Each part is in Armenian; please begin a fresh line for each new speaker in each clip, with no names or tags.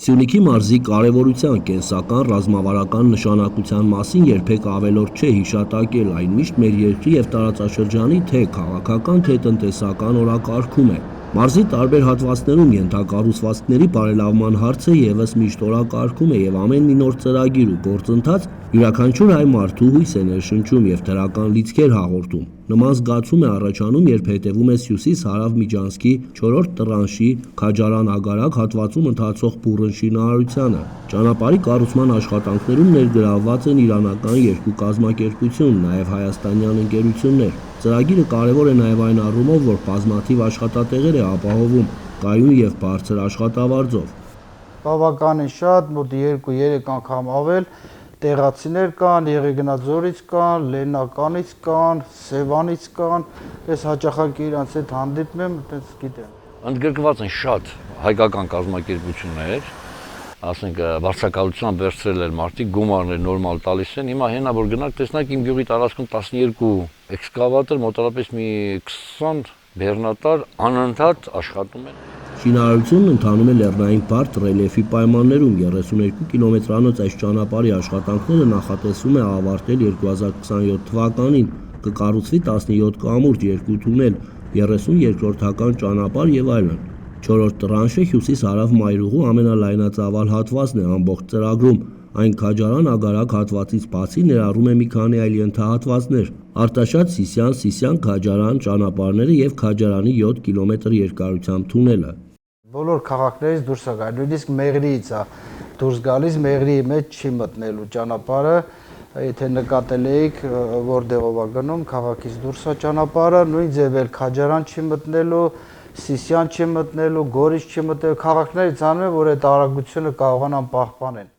Սյունիքի մարզի կարևորության կենսական ռազմավարական նշանակության մասին երբեք ավելորդ չէ հիշատակել, այն միշտ մեր երկրի և տարածաշրջանի թե քաղաքական, թե տնտեսական օրակարգում է։ Մարզի տարբեր հատվածներում ենթակառուցվածքների բարելավման հարցը ևս միշտ օրակարգում է և ամեն մի նոր ծրագիր ու գործընթաց յուրաքանչյուր հայ մարդու հույս է ներշնչում և դրական լիցքեր հաղորդում։ Նման զգացում է առաջանում, երբ հետևում ես հյուսիս-հարավ Միջանցքի 4-րդ տրանշի Քաջարան-Ագարակ հատվածում ընթացող բուռն շինարարությանը։ Ճանապարհի կառուցման աշխատանքներում ներգրավված են իրանական երկու կազմակերպություն, նաև հայաստանյան ընկերություններ։ Ծրագիրը կարևոր է նաև այն առումով, որ բազմաթիվ աշխատատեղեր է ապահովում կայուն և բարձր աշխատավարձով։
Բավականին շատ, մոտ 2-3 անգամ ավել տեղացիներ կան, Եղեգնաձորից կան, Լեննականից կան, Սևանից կան, ես հաճախակի իրանց հետ հանդիպում եմ, այդպես գիտեմ։
Ընդգրկված են շատ հայկական կազմակերպություններ, ասենք վարձակալությամբ վերցրել են մարդիկ, գումարներ նորմալ տալիս են, հիմա հենա որ գնաք, տեսնակ իմ գյուղի տարածքում 12 էքսկավատոր, մոտավորապես մի 20 բեռնատար անընդհատ աշխատում են։
Շինարարությունն ընթանում է լեռնային բարդ ռելիեֆի պայմաններում, 32 կիլոմետրանոց այս ճանապարհի աշխատանքները նախատեսվում է ավարտել 2027 թվականին, կկառուցվի 17 կամուրջ, 2 թունել, 30 երկրորդական ճանապարհ և այլն։ 4-րդ տրանշը հյուսիս-հարավ մայրուղու ամենալայնածավալ հատվածն է ամբողջ ծրագրում, այն Քաջարան-Ագարակ հատվածից բացի ներառում է մի քանի այլ ենթահատվածներ՝ Արտաշատ-Սիսիան, Սիսիան-Քաջարան ճանապարհները և Քաջարանի 7 կիլոմետր երկարությամբ թունելը։
Բոլոր քաղաքներից դուրս է գալիս, նույնիսկ Մեղրիից է դուրս գալիս, Մեղրիի մեջ չի մտնելու ճանապարհը, եթե նկատել եք որտեղով է գնում, քաղաքից դուրս է ճանապարհը, նույն ձև էլ Քաջարան չի մտնելու, Սիսիան չի մտնելու, Գորիս չի մտնելու, քաղաքներից անում է, որ այդ արագությունը կարողանան պահպանեն։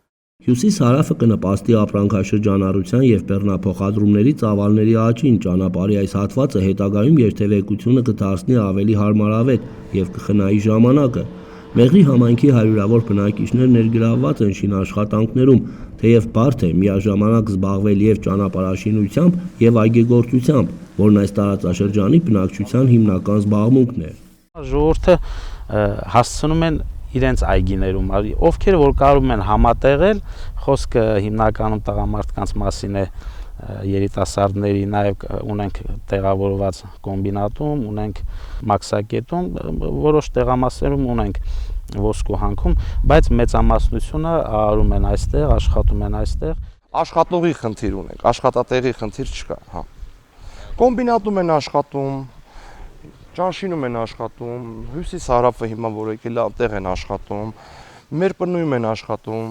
Հյուսիս-հարավը կնպաստի ապրանքաշրջանառության և բեռնափոխադրումների ծավալների աճին, ճանապարհի այս հատվածը հետագայում երթևեկությունը կդարձնի ավելի հարմարավետ և կխնայի ժամանակը։ Մեղրի համայնքի հարյուրավոր բնակիչներ ներգրավված են շինաշխատանքներում, թեև բարդ է միաժամանակ զբաղվել և ճանապարհաշինությամբ, և այգեգործությամբ, որն այս տարածաշրջանի բնակչության հիմնական զբաղմունքն է։
Ժողովուրդը հասցնում են իրենց այգիներում, ովքեր որ կարում են համատեղել, խոսքը հիմնականում տղամարդկանց մասին է, երիտասարդների, նաև ունենք տեղավորված կոմբինատում, ունենք մաքսակետում, որոշ տեղամասերում ունենք ոսկու հանքում, բայց մեծամասնությունը արում են այստեղ, աշխատում են այստեղ։
Աշխատողի խնդիր ունենք, աշխատատեղի խնդիր չկա, հա։ Կոմբինատում են աշխատում, ճանշինում են աշխատում, հյուսիս-հարավը հիմա որ եկել է, այնտեղ են աշխատում, մեր պնույում են աշխատում։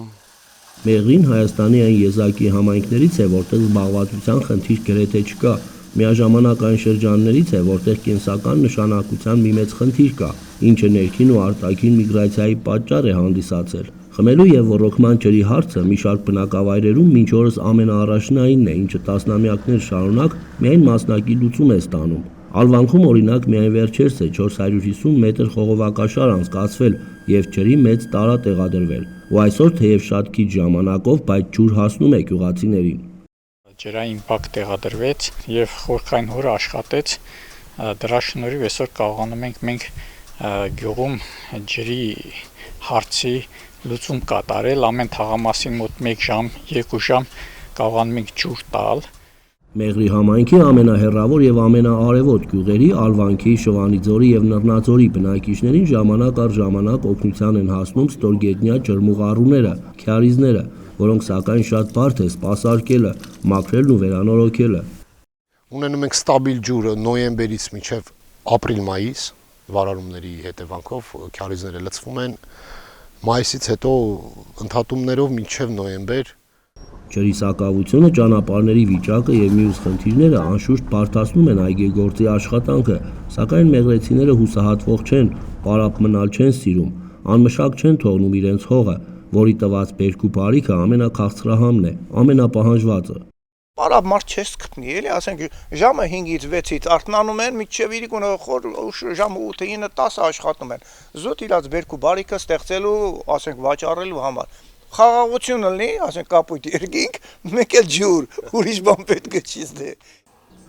Մեղրին Հայաստանի այն եզակի համայնքներից է, որտեղ զբաղվածության խնդիր գրեթե չկա, միաժամանակ այն շրջաններից է, որտեղ կենսական նշանակության մի մեծ խնդիր կա, ինչը ներքին ու արտաքին միգրացիայի պատճառ է հանդիսացել։ Խմելու և ոռոգման ջրի հարցը մի շարք բնակավայրերում մինչ օրս ամենաառաջնայինն է, ինչը տասնամյակներ շարունակ միայն մասնակի լուծում է ստանում։ Ալվանքում օրինակ միայն վերջերս է 450 մետր խողովակաշար անցկացվել և ջրի մեծ տարա տեղադրվել, ու այսօր թեև շատ քիչ ժամանակով, բայց ջուր հասնում է գյուղացիներին։
Ջրային բակ տեղադրվեց և խորքային հորը աշխատեց, դրա շնորհիվ այսօր կարողանում ենք մենք գյուղում ջրի հարցի լուծում կատարել, ամեն թաղամասին մոտ 1 ժամ, 2 ժամ կարողանում ենք ջուր տալ։
Մեղրի համայնքի ամենահեռավոր և ամենաարևոտ գյուղերի Ալվանքի, Շվանիձորի և Նռնաձորի բնակիչներին ժամանակ առ ժամանակ օգնության են հասնում ստորգետնյա ջրմուղառուները, քյարիզները, որոնք սակայն շատ բարդ է սպասարկելը, մաքրելն ու վերանորոգելը։
Ունենում ենք ստաբիլ ջուրը նոյեմբերից մինչև ապրիլ-մայիս, վարարումների հետևանքով քյարիզները լցվում են, մայիսից հետո ընդհատումներով մինչև նոյեմբեր։
Ջրի սակավությունը, ճանապարհների վիճակը և մյուս խնդիրները անշուշտ բարդացնում են այգեգործի աշխատանքը, սակայն մեղրեցիները հուսահատվող չեն, պարապ մնալ չեն սիրում, անմշակ չեն թողնում իրենց հողը, որի տված բերք ու բարիքը ամենաքաղցրահամն է, ամենապահանջվածը։
Պարապ մարդ չես գտնի, էլի, ասենք ժամը 5-ից 6-ից արթնանում են, մինչև իրիկունը ժամը 8-9 10 աշխատում են։ Զուտ իրաց բերք ու բարիքը ստեղծելու, ասենք վաճառելու համար։ Խաղաղություն լինի, ասենք կապույտ երկինք, մեկ էլ ջուր, ուրիշ բան պետք չի դե։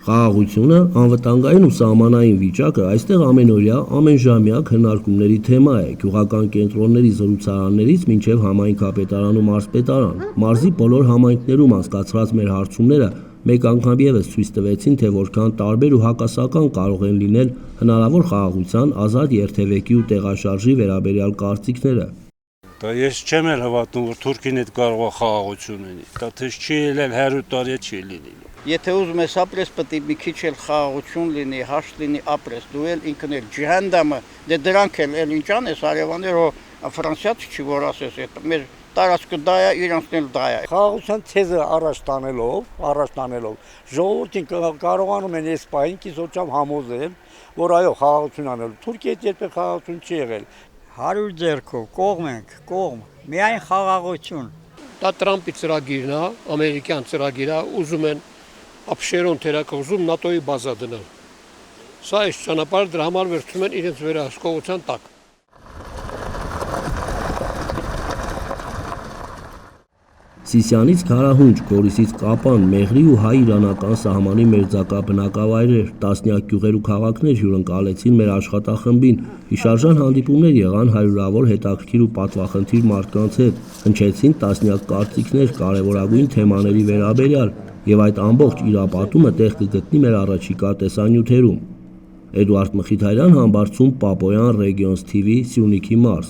Խաղաղությունը, անվտանգային ու սահմանային վիճակը այստեղ ամենօրյա, ամենժամյա քննարկումների թեմա է, գյուղական կենտրոնների զրուցարաններից մինչև համայնքապետարան ու մարզպետարան։ Մարզի բոլոր համայնքներում անցկացրած մեր հարցումները մեկ անգամ եւս ցույց տվեցին, թե որքան տարբեր ու հակասական կարող են լինել հնարավոր խաղաղության, ազատ երթևեկի ու տեղաշարժի վերաբերյալ կարծիքները։
Դա ես չեմ էլ հավատում, որ Թուրքին հետ կարող է խաղաղություն լինի։ Դա թեժ չի ելել 100 տարի չի լինի։
Եթե ուզում ես ապրես, պետք է մի քիչ էլ խաղաղություն լինի, հաշտ լինի ապրես, դու էլ ինքն էլ ջհանդամը, դե դրանք էլ ինչ անես, արևաներ ու ֆրանսիացի չի որ ասես, մեր տարածքը դա է, իրանցն էլ դա է։
Խաղաղության թեզը առաջ տանելով, ժողովուրդին կարողանում են այս պահին կիսօրչամ համոզել, որ այո, խաղաղություն անելու։ Թուրքիայի հետ երբեք խաղաղություն չի եղել։
100 ձեռքով, կողմ ենք, միայն խաղաղություն։
Դա Տրամպի ծրագիրն է, ամերիկյան ծրագիր է, ուզում են ապշերոն թերակղզում ՆԱՏՕ-ի բազա դնել։ Սա այս ճանապարհը դրա համար վերցնում են իրենց վերահսկողության տակ։
Սիսյանից Քարահունջ, Գորիսից Կապան, Մեղրի ու հայ-իրանական սահմանի մերձակա բնակավայրեր, տասնյակ գյուղեր ու քաղաքներ հյուրընկալեցին մեր աշխատախմբին։ Հիշարժան հանդիպումներ եղան հարյուրավոր հետաքրքիր ու պատվախնդիր մարդկանց հետ, հնչեցին տասնյակ կարծիքներ կարևորագույն թեմաների վերաբերյալ, եւ այդ ամբողջ իրապատումը տեղ կգտնի մեր առաջիկա տեսանյութերում։ Էդուարդ Մխիթարյան, Համբարձում, Պապոյան, Regions TV, Սյունիքի մարզ։